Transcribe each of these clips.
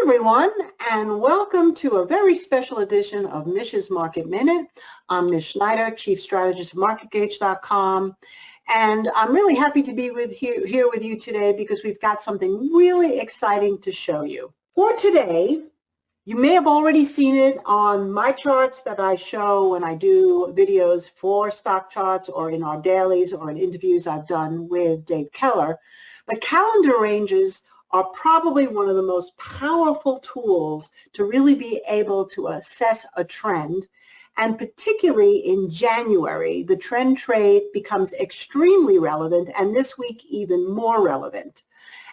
everyone, and welcome to a very special edition of Mish's Market Minute. I'm Mish Schneider, Chief Strategist of marketgauge.com, and I'm really happy to be here with you today because we've got something really exciting to show you. For today, you may have already seen it on my charts that I show when I do videos for stock charts or in our dailies or in interviews I've done with Dave Keller, but calendar ranges are probably one of the most powerful tools to really be able to assess a trend. And particularly in January, the trend trade becomes extremely relevant, and this week even more relevant.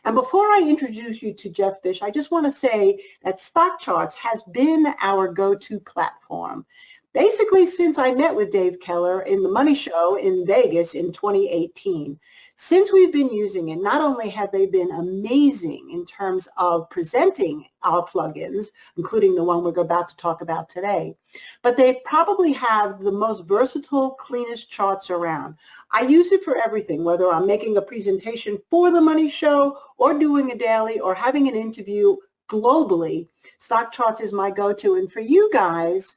And before I introduce you to Geoff Bish, I just want to say that Stock Charts has been our go-to platform. Basically, since I met with Dave Keller in the Money Show in Vegas in 2018. Since we've been using it, not only have they been amazing in terms of presenting our plugins, including the one we're about to talk about today, but they probably have the most versatile, cleanest charts around. I use it for everything, whether I'm making a presentation for the Money Show or doing a daily or having an interview globally. Stock Charts is my go-to. And for you guys,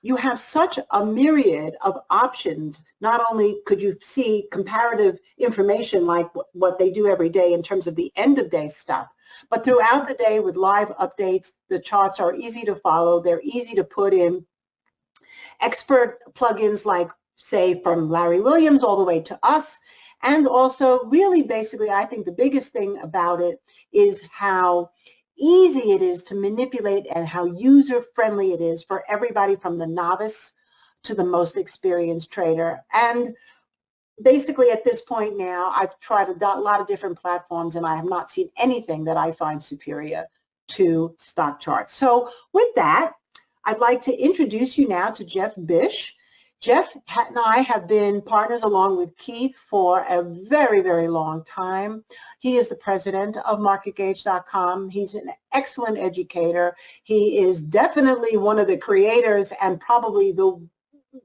you have such a myriad of options. Not only could you see comparative information like what they do every day in terms of the end of day stuff, but throughout the day with live updates, the charts are easy to follow. They're easy to put in. Expert plugins like, say, from Larry Williams all the way to us. And also really basically, I think the biggest thing about it is how easy it is to manipulate and how user-friendly it is for everybody from the novice to the most experienced trader. And basically at this point now, I've tried a lot of different platforms and I have not seen anything that I find superior to Stock Charts. So with that, I'd like to introduce you now to Geoff Bish. Geoff and I have been partners along with Keith for a very, very long time. He is the president of marketgauge.com. He's an excellent educator. He is definitely one of the creators and probably the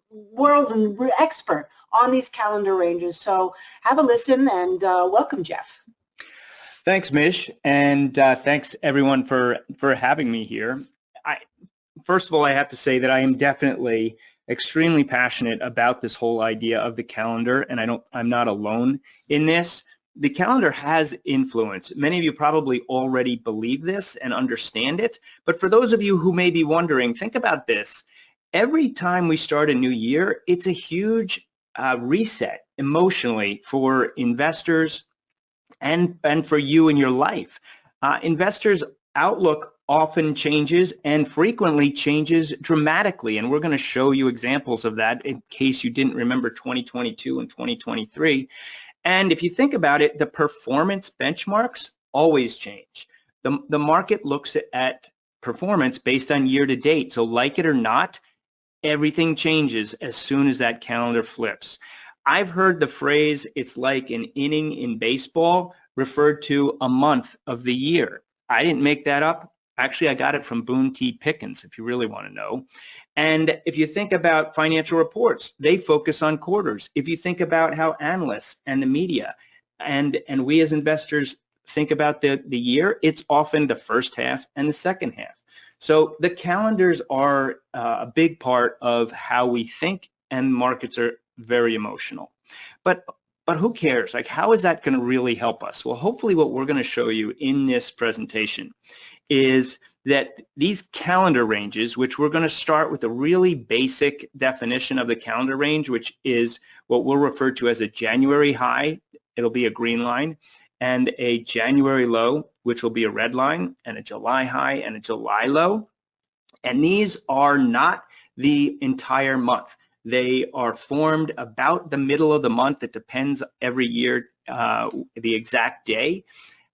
world's expert on these calendar ranges. So have a listen and welcome, Geoff. Thanks, Mish, and thanks everyone for having me here. First of all, I have to say that I am definitely extremely passionate about this whole idea of the calendar, and I'm not alone in this. The calendar has influence. Many of you probably already believe this and understand it, but for those of you who may be wondering, think about this. Every time we start a new year, it's a huge reset emotionally for investors and for you in your life. Investors' outlook often changes and frequently changes dramatically, and we're going to show you examples of that in case you didn't remember 2022 and 2023. And if you think about it, the performance benchmarks always change. The market looks at performance based on year to date, so like it or not, everything changes as soon as that calendar flips. I've heard the phrase, it's like an inning in baseball, referred to a month of the year. I didn't make that up. Actually, I got it from Boone T. Pickens, if you really want to know. And if you think about financial reports, they focus on quarters. If you think about how analysts and the media and we as investors think about the year, it's often the first half and the second half. So the calendars are a big part of how we think, and markets are very emotional. But who cares? Like, how is that going to really help us? Well, hopefully what we're going to show you in this presentation is that these calendar ranges, which we're going to start with a really basic definition of the calendar range, which is what we'll refer to as a January high, it'll be a green line, and a January low, which will be a red line, and a July high and a July low. And these are not the entire month. They are formed about the middle of the month. It depends every year, the exact day.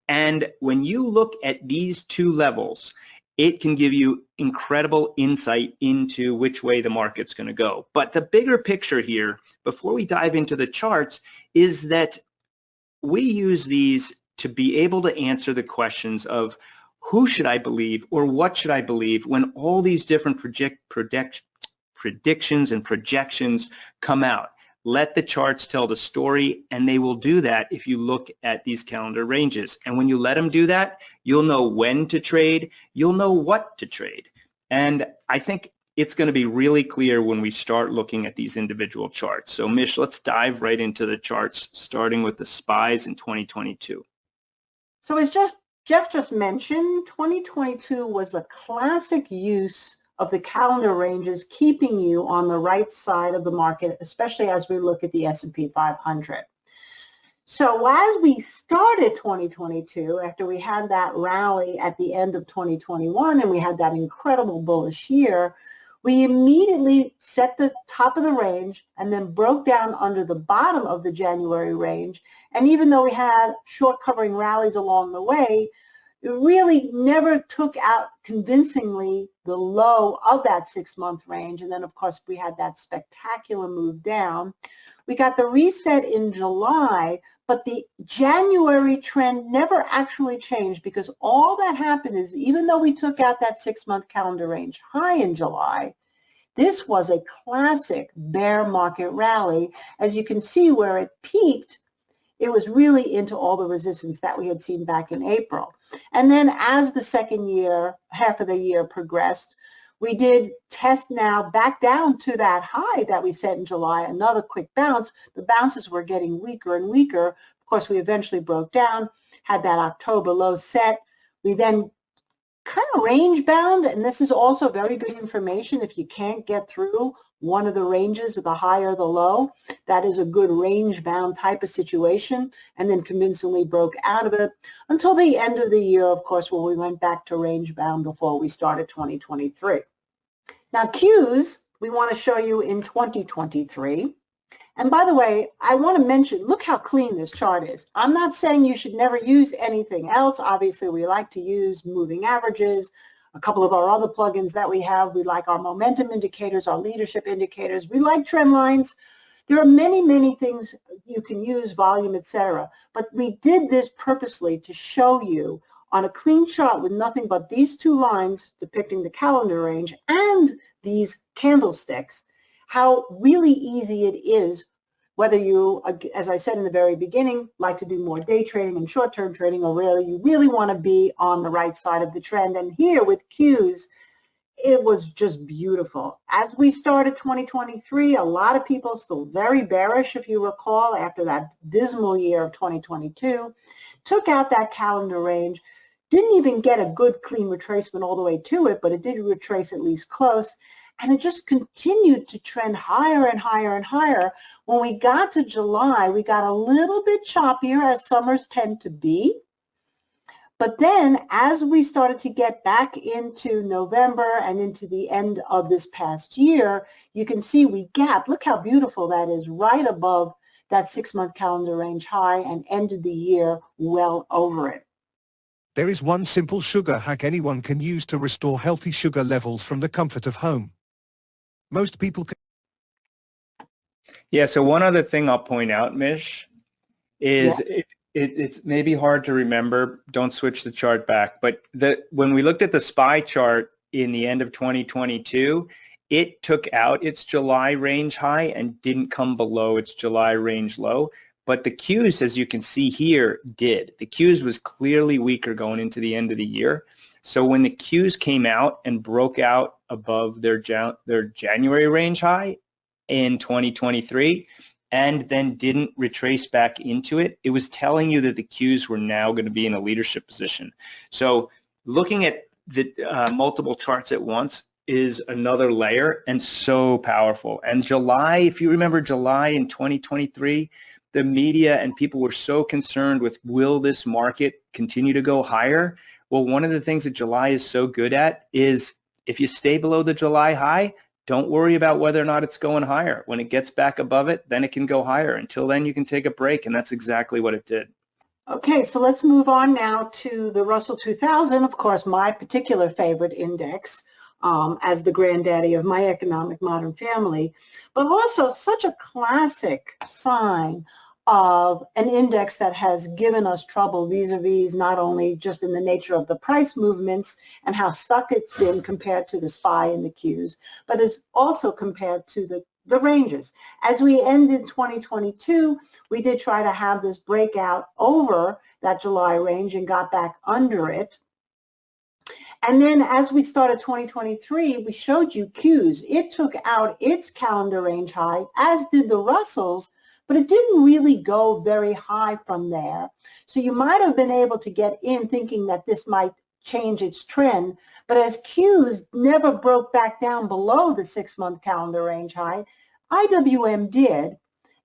And when you look at these two levels, it can give you incredible insight into which way the market's going to go. But the bigger picture here, before we dive into the charts, is that we use these to be able to answer the questions of who should I believe or what should I believe when all these different predictions and projections come out. Let the charts tell the story, and they will do that if you look at these calendar ranges. And when you let them do that, you'll know when to trade, you'll know what to trade. And I think it's going to be really clear when we start looking at these individual charts. So Mish, let's dive right into the charts, starting with the SPYs in 2022. So as Geoff just mentioned, 2022 was a classic use of the calendar ranges, keeping you on the right side of the market, especially as we look at the S&P 500. So as we started 2022, after we had that rally at the end of 2021 and we had that incredible bullish year, we immediately set the top of the range and then broke down under the bottom of the January range. And even though we had short covering rallies along the way, it really never took out convincingly the low of that 6-month range. And then, of course, we had that spectacular move down. We got the reset in July, but the January trend never actually changed, because all that happened is, even though we took out that 6-month calendar range high in July, this was a classic bear market rally. As you can see, where it peaked, it was really into all the resistance that we had seen back in April. And then as the second half of the year progressed, we did test now back down to that high that we set in July, another quick bounce. The bounces were getting weaker and weaker. Of course, we eventually broke down, had that October low set. We then kind of range bound, and this is also very good information if you can't get through one of the ranges, the high or the low. That is a good range bound type of situation, and then convincingly broke out of it until the end of the year, of course, when we went back to range bound before we started 2023. Now, Qs we want to show you in 2023. And by the way, I want to mention, look how clean this chart is. I'm not saying you should never use anything else. Obviously, we like to use moving averages, a couple of our other plugins that we have. We like our momentum indicators, our leadership indicators. We like trend lines. There are many, many things you can use, volume, etc. But we did this purposely to show you on a clean chart with nothing but these two lines depicting the calendar range and these candlesticks, how really easy it is, whether you, as I said in the very beginning, like to do more day trading and short-term trading, or really you really want to be on the right side of the trend. And here with Qs, it was just beautiful. As we started 2023, a lot of people still very bearish, if you recall, after that dismal year of 2022, took out that calendar range, didn't even get a good clean retracement all the way to it, but it did retrace at least close. And it just continued to trend higher and higher and higher. When we got to July, we got a little bit choppier, as summers tend to be. But then as we started to get back into November and into the end of this past year, you can see we gapped. Look how beautiful that is, right above that 6-month calendar range high, and ended the year well over it. There is one simple sugar hack anyone can use to restore healthy sugar levels from the comfort of home. Most people can. Yeah, so one other thing I'll point out, Mish, is it's maybe hard to remember. Don't switch the chart back. But when we looked at the SPY chart in the end of 2022, it took out its July range high and didn't come below its July range low. But the Qs, as you can see here, did. The Qs was clearly weaker going into the end of the year. So when the Qs came out and broke out above their January range high in 2023 and then didn't retrace back into it, it was telling you that the Qs were now going to be in a leadership position. So looking at the multiple charts at once is another layer, and so powerful. And July, if you remember July in 2023, the media and people were so concerned with, will this market continue to go higher? Well, one of the things that July is so good at is, if you stay below the July high, don't worry about whether or not it's going higher. When it gets back above it, then it can go higher. Until then, you can take a break, and that's exactly what it did. Okay, so let's move on now to the Russell 2000, of course, my particular favorite index, as the granddaddy of my economic modern family, but also such a classic sign of an index that has given us trouble vis-a-vis not only just in the nature of the price movements and how stuck it's been compared to the SPY and the Qs, but it's also compared to the ranges. As we ended 2022, we did try to have this breakout over that July range and got back under it. And then as we started 2023, we showed you Q's. It took out its calendar range high, as did the Russells, but it didn't really go very high from there. So you might have been able to get in thinking that this might change its trend, but as Q's never broke back down below the 6-month calendar range high, IWM did,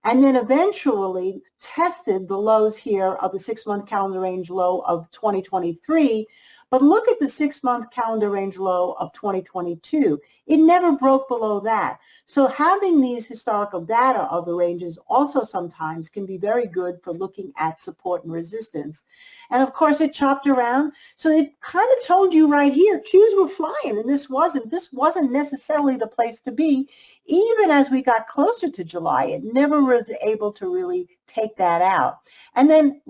and then eventually tested the lows here of the 6-month calendar range low of 2023. But look at the 6-month calendar range low of 2022. It never broke below that. So having these historical data of the ranges also sometimes can be very good for looking at support and resistance. And of course it chopped around, so it kind of told you right here, Qs were flying, and this wasn't necessarily the place to be. Even as we got closer to July, it never was able to really take that out. And then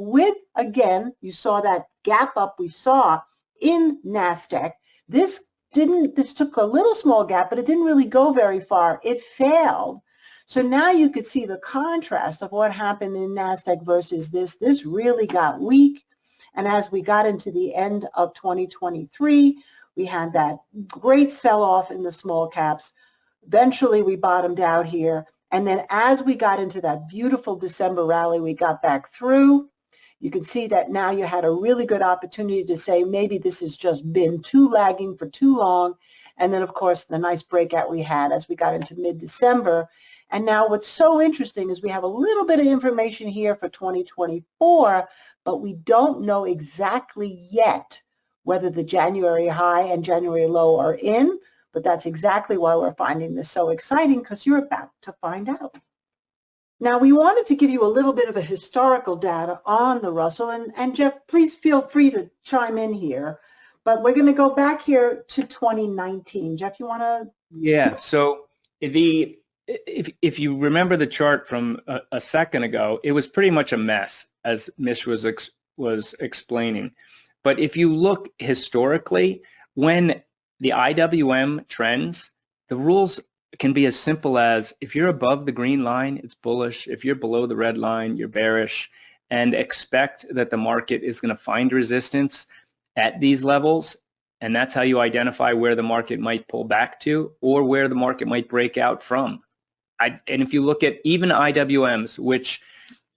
again, you saw that gap up we saw in NASDAQ. This took a little small gap, but it didn't really go very far. It failed. So now you could see the contrast of what happened in NASDAQ versus this. This really got weak. And as we got into the end of 2023, we had that great sell-off in the small caps. Eventually, we bottomed out here. And then as we got into that beautiful December rally, we got back through. You can see that now you had a really good opportunity to say maybe this has just been too lagging for too long. And then, of course, the nice breakout we had as we got into mid-December. And now what's so interesting is we have a little bit of information here for 2024, but we don't know exactly yet whether the January high and January low are in. But that's exactly why we're finding this so exciting, because you're about to find out. Now, we wanted to give you a little bit of a historical data on the Russell, and Geoff, please feel free to chime in here, but we're going to go back here to 2019. Geoff, you want to? Yeah, so if you remember the chart from a second ago, it was pretty much a mess, as Mish was explaining. But if you look historically, when the IWM trends, the rules can be as simple as if you're above the green line, it's bullish. If you're below the red line, you're bearish, and expect that the market is going to find resistance at these levels. And that's how you identify where the market might pull back to or where the market might break out from. And if you look at even IWMs, which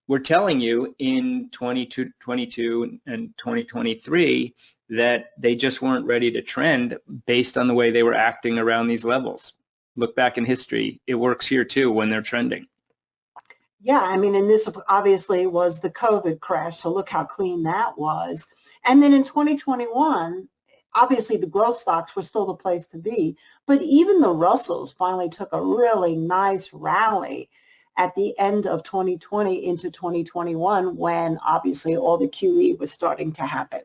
we're telling you in 2022 and 2023 that they just weren't ready to trend based on the way they were acting around these levels. Look back in history, it works here too when they're trending. Yeah, I mean, and this obviously was the COVID crash, so look how clean that was. And then in 2021, obviously the growth stocks were still the place to be, but even the Russells finally took a really nice rally at the end of 2020 into 2021 when obviously all the QE was starting to happen.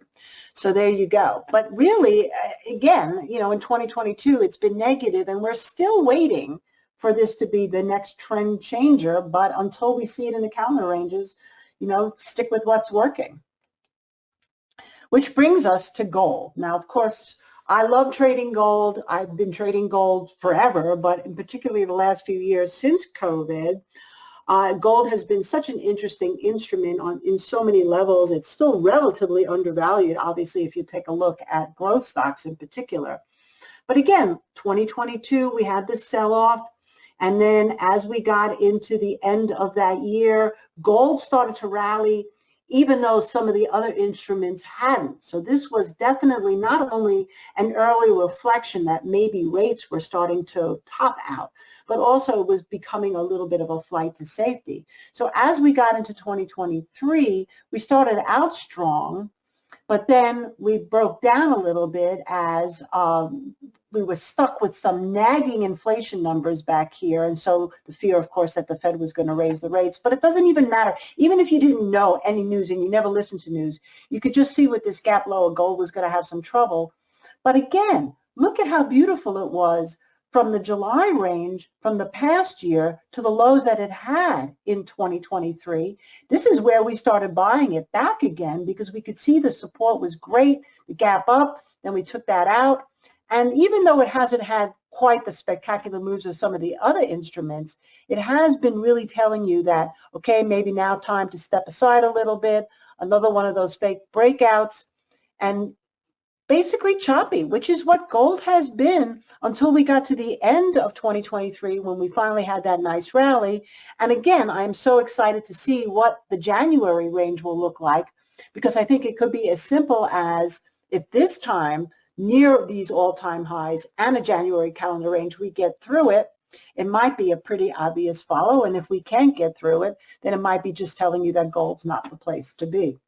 So there you go. But really, again, you know, in 2022, it's been negative and we're still waiting for this to be the next trend changer. But until we see it in the counter ranges, you know, stick with what's working. Which brings us to gold. Now, of course, I love trading gold. I've been trading gold forever, but in particularly the last few years since COVID, gold has been such an interesting instrument in so many levels. It's still relatively undervalued, obviously, if you take a look at growth stocks in particular. But again, 2022, we had this sell-off. And then as we got into the end of that year, gold started to rally, even though some of the other instruments hadn't. So this was definitely not only an early reflection that maybe rates were starting to top out, but also it was becoming a little bit of a flight to safety. So as we got into 2023, we started out strong, but then we broke down a little bit as we were stuck with some nagging inflation numbers back here. And so the fear, of course, that the Fed was going to raise the rates. But it doesn't even matter. Even if you didn't know any news and you never listened to news, you could just see with this gap lower, gold was going to have some trouble. But again, look at how beautiful it was from the July range from the past year to the lows that it had in 2023. This is where we started buying it back again because we could see the support was great, the gap up, then we took that out. And even though it hasn't had quite the spectacular moves of some of the other instruments, it has been really telling you that, okay, maybe now time to step aside a little bit, another one of those fake breakouts, and basically choppy, which is what gold has been until we got to the end of 2023 when we finally had that nice rally. And again, I'm so excited to see what the January range will look like, because I think it could be as simple as, if this time near these all-time highs and a January calendar range, we get through it, it might be a pretty obvious follow. And if we can't get through it, then it might be just telling you that gold's not the place to be.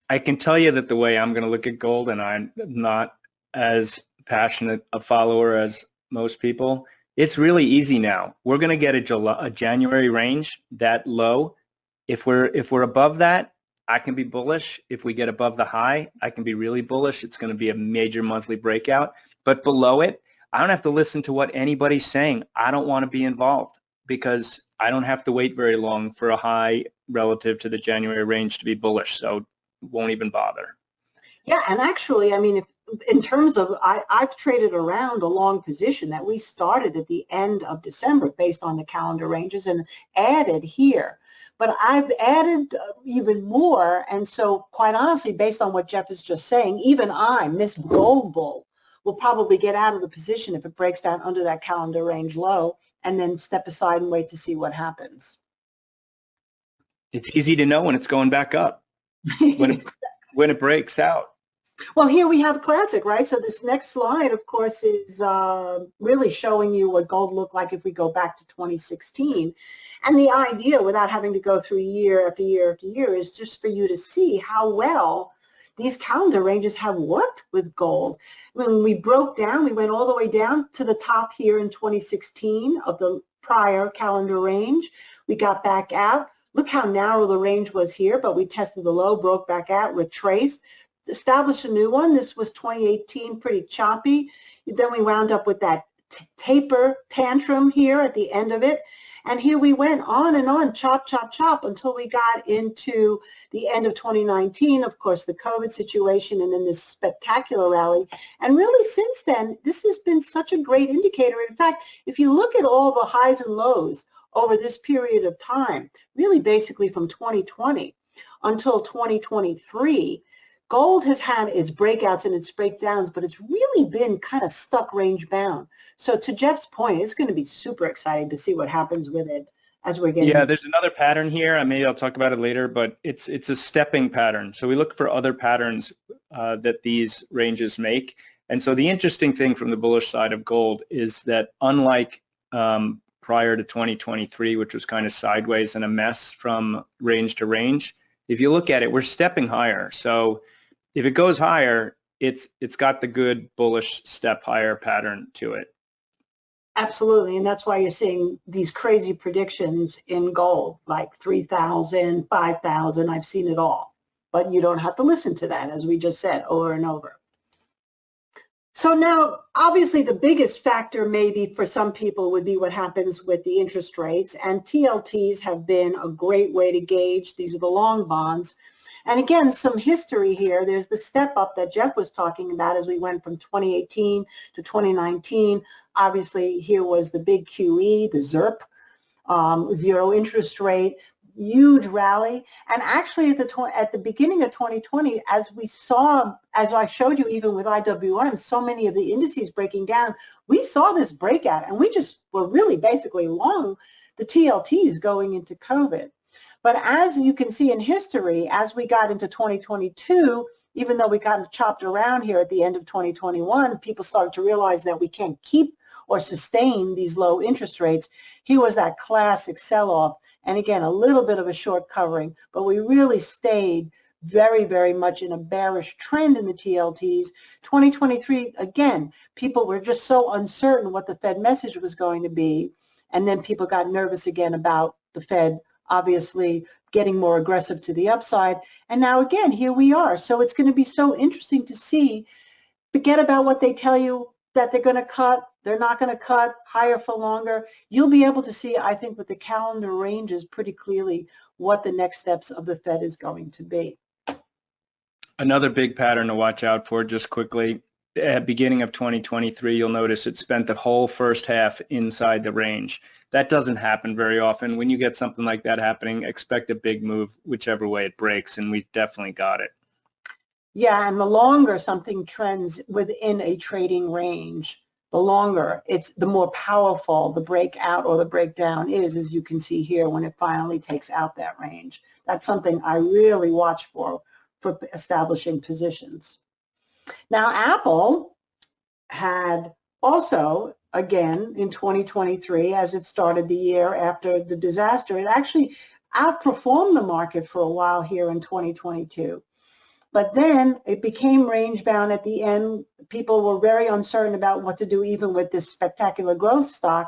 I can tell you that the way I'm going to look at gold, and I'm not as passionate a follower as most people, it's really easy now. We're going to get a January range that low. If we're above that, I can be bullish. If we get above the high, I can be really bullish. It's going to be a major monthly breakout. But below it, I don't have to listen to what anybody's saying. I don't want to be involved, because I don't have to wait very long for a high relative to the January range to be bullish. So won't even bother. Yeah, and actually, I mean, if, in terms of, I've traded around a long position that we started at the end of December based on the calendar ranges and added here. But I've added even more, and so quite honestly, based on what Geoff is just saying, even I, Miss Gold Bull, will probably get out of the position if it breaks down under that calendar range low, and then step aside and wait to see what happens. It's easy to know when it's going back up. When it breaks out. Well, here we have a classic, right? So this next slide, of course, is really showing you what gold looked like if we go back to 2016. And the idea, without having to go through year after year after year, is just for you to see how well these calendar ranges have worked with gold. When we broke down, we went all the way down to the top here in 2016 of the prior calendar range. We got back out. Look how narrow the range was here, but we tested the low, broke back out, retraced, established a new one. This was 2018, pretty choppy. Then we wound up with that taper tantrum here at the end of it. And here we went on and on, chop, chop, chop, until we got into the end of 2019, of course, the COVID situation, and then this spectacular rally. And really, since then, this has been such a great indicator. In fact, if you look at all the highs and lows over this period of time, really basically from 2020 until 2023, gold has had its breakouts and its breakdowns, but it's really been kind of stuck range bound. So to Geoff's point, it's going to be super exciting to see what happens with it as we're getting. Yeah, there's another pattern here. Maybe I'll talk about it later, but it's a stepping pattern. So we look for other patterns that these ranges make. And so the interesting thing from the bullish side of gold is that unlike prior to 2023, which was kind of sideways and a mess from range to range, if you look at it, we're stepping higher. So if it goes higher, it's got the good bullish step higher pattern to it. Absolutely, and that's why you're seeing these crazy predictions in gold, like 3,000, 5,000. I've seen it all, but you don't have to listen to that, as we just said, over and over. So now, obviously, the biggest factor maybe for some people would be what happens with the interest rates, and TLTs have been a great way to gauge. These are the long bonds. And again, some history here. There's the step up that Geoff was talking about as we went from 2018 to 2019. Obviously, here was the big QE, the ZIRP, zero interest rate, huge rally. And actually at the beginning of 2020, as we saw, as I showed you even with IWM, so many of the indices breaking down, we saw this breakout, and we just were really basically long the TLTs going into COVID. But as you can see in history, as we got into 2022, even though we got chopped around here at the end of 2021, people started to realize that we can't keep or sustain these low interest rates. Here was that classic sell-off. And again, a little bit of a short covering, but we really stayed very, very much in a bearish trend in the TLTs. 2023, again, people were just so uncertain what the Fed message was going to be. And then people got nervous again about the Fed obviously getting more aggressive to the upside. And now again, here we are. So it's going to be so interesting to see. Forget about what they tell you that they're going to cut. They're not going to cut higher for longer. You'll be able to see, I think, with the calendar ranges pretty clearly what the next steps of the Fed is going to be. Another big pattern to watch out for, just quickly, beginning of 2023, you'll notice it spent the whole first half inside the range. That doesn't happen very often. When you get something like that happening, expect a big move whichever way it breaks, and we definitely got it. Yeah, and the longer something trends within a trading range, the longer the more powerful the breakout or the breakdown is, as you can see here when it finally takes out that range. That's something I really watch for establishing positions. Now, Apple had also, again, in 2023, as it started the year after the disaster, it actually outperformed the market for a while here in 2022. But then it became range bound at the end. People were very uncertain about what to do even with this spectacular growth stock.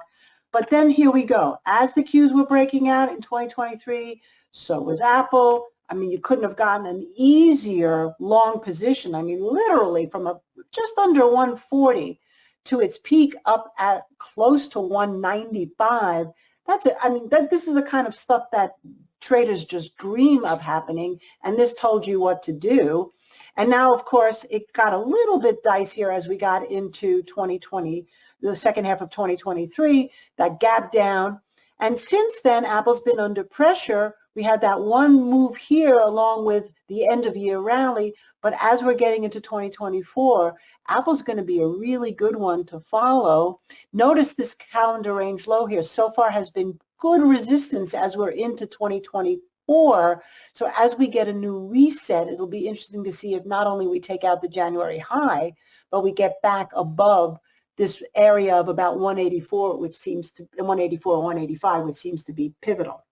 But then here we go. As the Qs were breaking out in 2023, so was Apple. I mean, you couldn't have gotten an easier long position. I mean, literally from just under 140 to its peak up at close to 195. This is the kind of stuff that traders just dream of happening, and this told you what to do. And now, of course, it got a little bit dicier as we got into 2020, the second half of 2023, that gap down. And since then, Apple's been under pressure. We had that one move here along with the end of year rally, but as we're getting into 2024, Apple's going to be a really good one to follow. Notice this calendar range low here so far has been good resistance as we're into 2024. So as we get a new reset, it'll be interesting to see if not only we take out the January high, but we get back above this area of about 184, which seems to 184 or 185, which seems to be pivotal.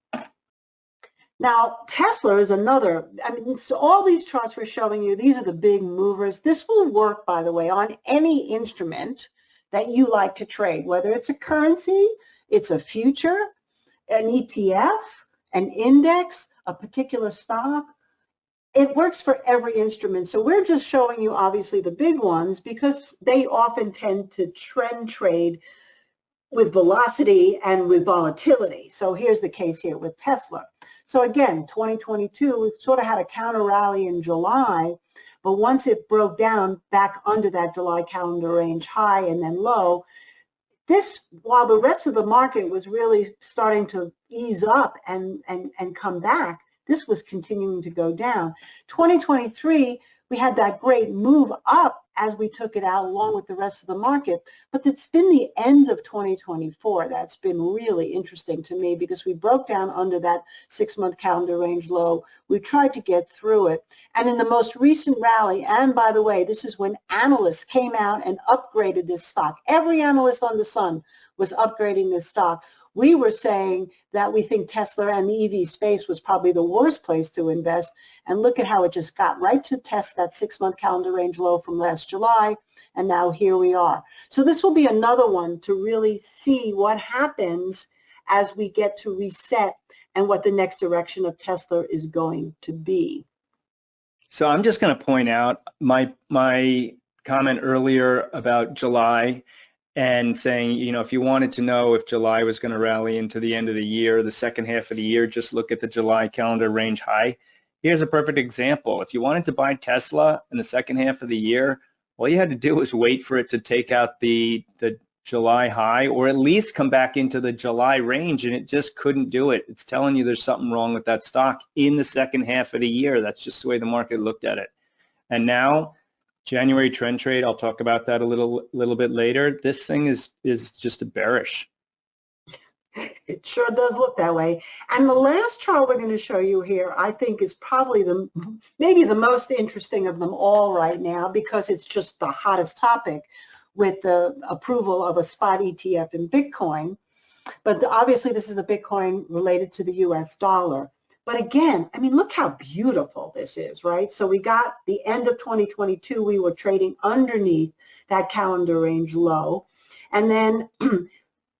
Now, Tesla is another, so all these charts we're showing you, these are the big movers. This will work, by the way, on any instrument that you like to trade, whether it's a currency, it's a future, an ETF, an index, a particular stock. It works for every instrument. So we're just showing you, obviously, the big ones because they often tend to trend trade with velocity and with volatility. So here's the case here with Tesla. So again, 2022, we sort of had a counter rally in July, but once it broke down back under that July calendar range high and then low, while the rest of the market was really starting to ease up and come back, this was continuing to go down. 2023, we had that great move up as we took it out along with the rest of the market, but it's been the end of 2024 that's been really interesting to me because we broke down under that 6-month calendar range low. We tried to get through it, and in the most recent rally, and by the way, this is when analysts came out and upgraded this stock. Every analyst on the sun was upgrading this stock. We were saying that we think Tesla and the EV space was probably the worst place to invest. And look at how it just got right to test that 6-month calendar range low from last July. And now here we are. So this will be another one to really see what happens as we get to reset and what the next direction of Tesla is going to be. So I'm just going to point out my comment earlier about July and saying, if you wanted to know if July was going to rally into the end of the year, the second half of the year, just look at the July calendar range high. Here's a perfect example. If you wanted to buy Tesla in the second half of the year, all you had to do was wait for it to take out the July high or at least come back into the July range, and it just couldn't do it. It's telling you there's something wrong with that stock in the second half of the year. That's just the way the market looked at it. And now, January trend trade, I'll talk about that a little bit later. This thing is just a bearish. It sure does look that way. And the last chart we're going to show you here, I think, is probably maybe the most interesting of them all right now because it's just the hottest topic with the approval of a spot ETF in Bitcoin. But obviously, this is a Bitcoin related to the US dollar. But again, look how beautiful this is, right? So we got the end of 2022, we were trading underneath that calendar range low. And then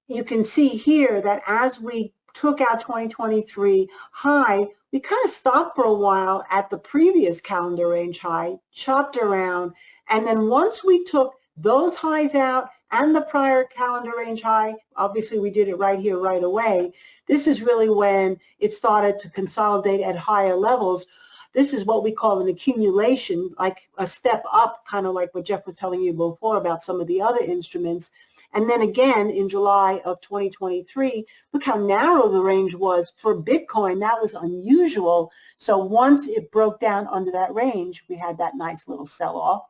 you can see here that as we took out 2023 high, we kind of stopped for a while at the previous calendar range high, chopped around, and then once we took those highs out and the prior calendar range high, obviously we did it right here, right away. This is really when it started to consolidate at higher levels. This is what we call an accumulation, like a step up, kind of like what Geoff was telling you before about some of the other instruments. And then again, in July of 2023, look how narrow the range was for Bitcoin. That was unusual. So once it broke down under that range, we had that nice little sell-off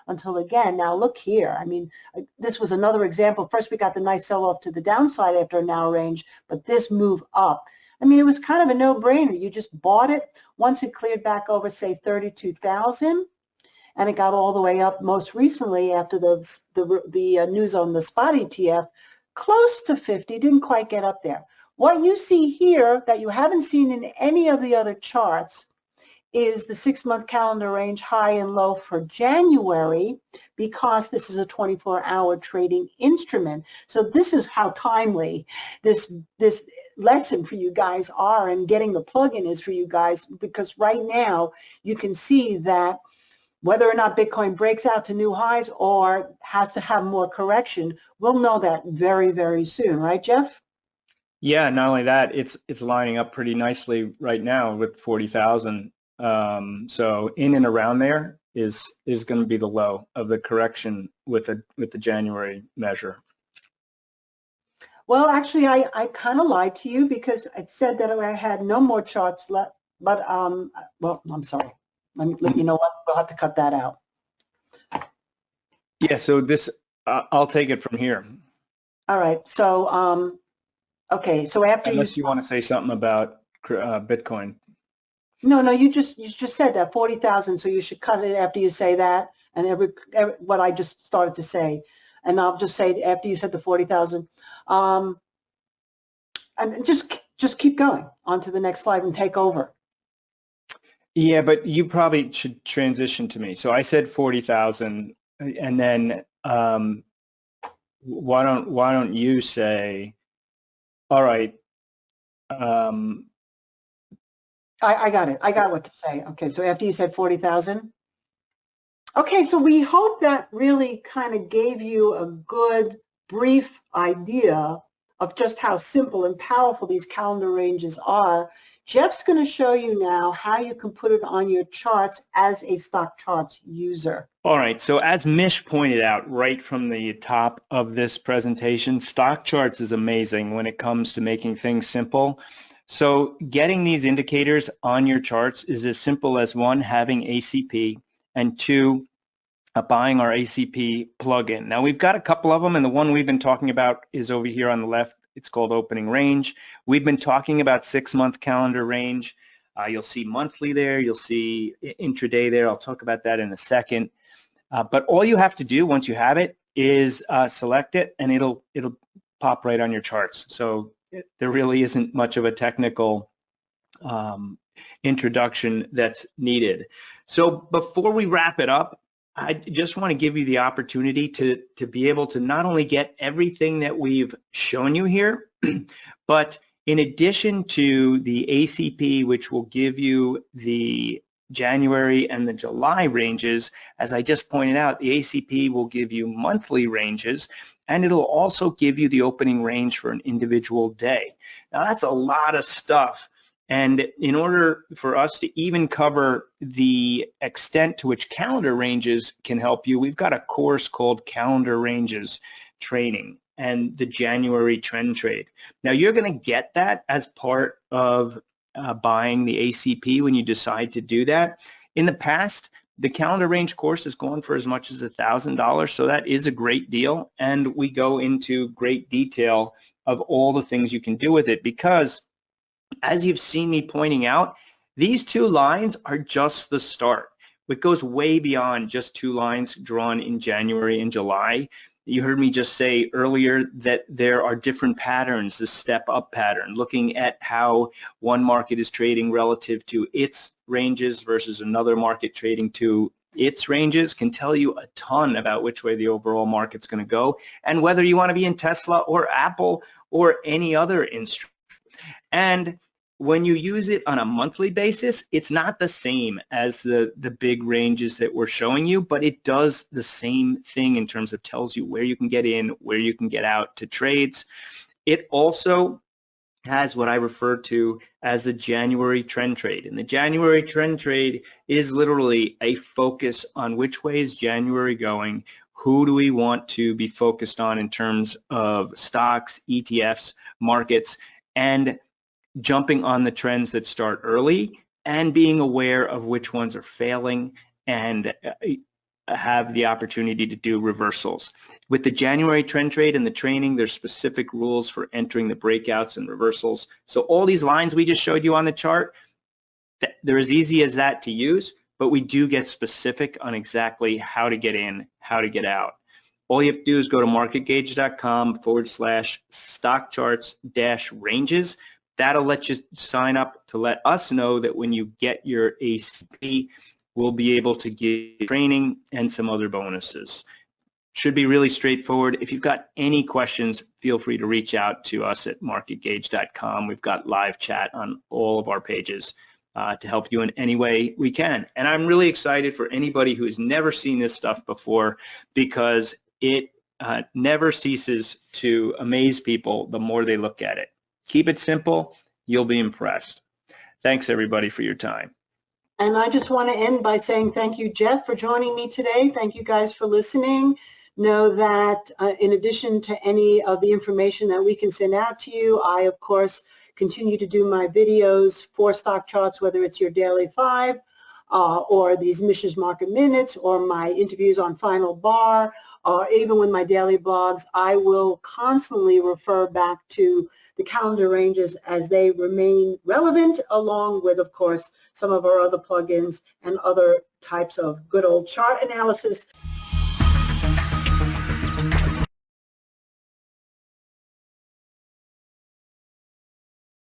until again. Now look here. I mean, this was another example. First, we got the nice sell-off to the downside after a narrow range, but this move up. I mean, it was kind of a no-brainer. You just bought it. Once it cleared back over, say, 32,000, and it got all the way up most recently after the news on the spot ETF, close to 50, didn't quite get up there. What you see here that you haven't seen in any of the other charts is the 6-month calendar range high and low for January, because this is a 24-hour trading instrument. So this is how timely this lesson for you guys are, and getting the plugin is for you guys, because right now you can see that whether or not Bitcoin breaks out to new highs or has to have more correction, we'll know that very, very soon, right, Geoff? Yeah, not only that, it's lining up pretty nicely right now with 40,000. So in and around there is going to be the low of the correction with the January measure. Well, actually, I kind of lied to you, because it said that I had no more charts left. But well, I'm sorry. You know what? We'll have to cut that out. Yeah. So this, I'll take it from here. All right. So okay. So after unless you want to say something about Bitcoin. No, you just said that 40,000. So you should cut it after you say that, and every what I just started to say, and I'll just say after you said the 40,000, and just keep going on to the next slide and take over. Yeah, but you probably should transition to me. So I said 40,000, and then why don't you say, all right. I got it. I got what to say. Okay, so after you said 40,000. Okay, so we hope that really kind of gave you a good, brief idea of just how simple and powerful these calendar ranges are. Geoff's going to show you now how you can put it on your charts as a stock charts user. All right, so as Mish pointed out right from the top of this presentation, stock charts is amazing when it comes to making things simple. So getting these indicators on your charts is as simple as, one, having ACP, and two, buying our ACP plugin. Now we've got a couple of them, and the one we've been talking about is over here on the left. It's called Opening Range. We've been talking about 6-month calendar range. You'll see monthly there. You'll see intraday there. I'll talk about that in a second. But all you have to do once you have it is select it, and it'll pop right on your charts. So there really isn't much of a technical introduction that's needed. So before we wrap it up, I just want to give you the opportunity to be able to not only get everything that we've shown you here, but in addition to the ACP, which will give you the January and the July ranges, as I just pointed out, the ACP will give you monthly ranges, and it'll also give you the opening range for an individual day. Now that's a lot of stuff. And in order for us to even cover the extent to which calendar ranges can help you, we've got a course called Calendar Ranges Training and the January Trend Trade. Now you're going to get that as part of buying the ACP when you decide to do that. In the past, the calendar range course has gone for as much as $1,000, so that is a great deal. And we go into great detail of all the things you can do with it, because as you've seen me pointing out, these two lines are just the start. It goes way beyond just two lines drawn in January and July. You heard me just say earlier that there are different patterns, the step-up pattern, looking at how one market is trading relative to its ranges versus another market trading to its ranges can tell you a ton about which way the overall market's going to go, and whether you want to be in Tesla or Apple or any other instrument. And when you use it on a monthly basis, it's not the same as the big ranges that we're showing you, but it does the same thing in terms of tells you where you can get in, where you can get out to trades. It also has what I refer to as the January trend trade. And the January trend trade is literally a focus on which way is January going, who do we want to be focused on in terms of stocks, ETFs, markets, and jumping on the trends that start early and being aware of which ones are failing and have the opportunity to do reversals. With the January trend trade and the training, there's specific rules for entering the breakouts and reversals. So all these lines we just showed you on the chart, they're as easy as that to use, but we do get specific on exactly how to get in, how to get out. All you have to do is go to marketgauge.com/stock charts-ranges. That'll let you sign up to let us know that when you get your ACP, we'll be able to give training and some other bonuses. Should be really straightforward. If you've got any questions, feel free to reach out to us at marketgauge.com. We've got live chat on all of our pages to help you in any way we can. And I'm really excited for anybody who has never seen this stuff before, because it never ceases to amaze people the more they look at it. Keep it simple. You'll be impressed. Thanks, everybody, for your time. And I just want to end by saying thank you, Geoff, for joining me today. Thank you guys for listening. Know that in addition to any of the information that we can send out to you, I, of course, continue to do my videos for stock charts, whether it's your daily 5 or these Mish's Market Minutes or my interviews on Final Bar, or even with my daily blogs. I will constantly refer back to the calendar ranges as they remain relevant, along with, of course, some of our other plugins and other types of good old chart analysis.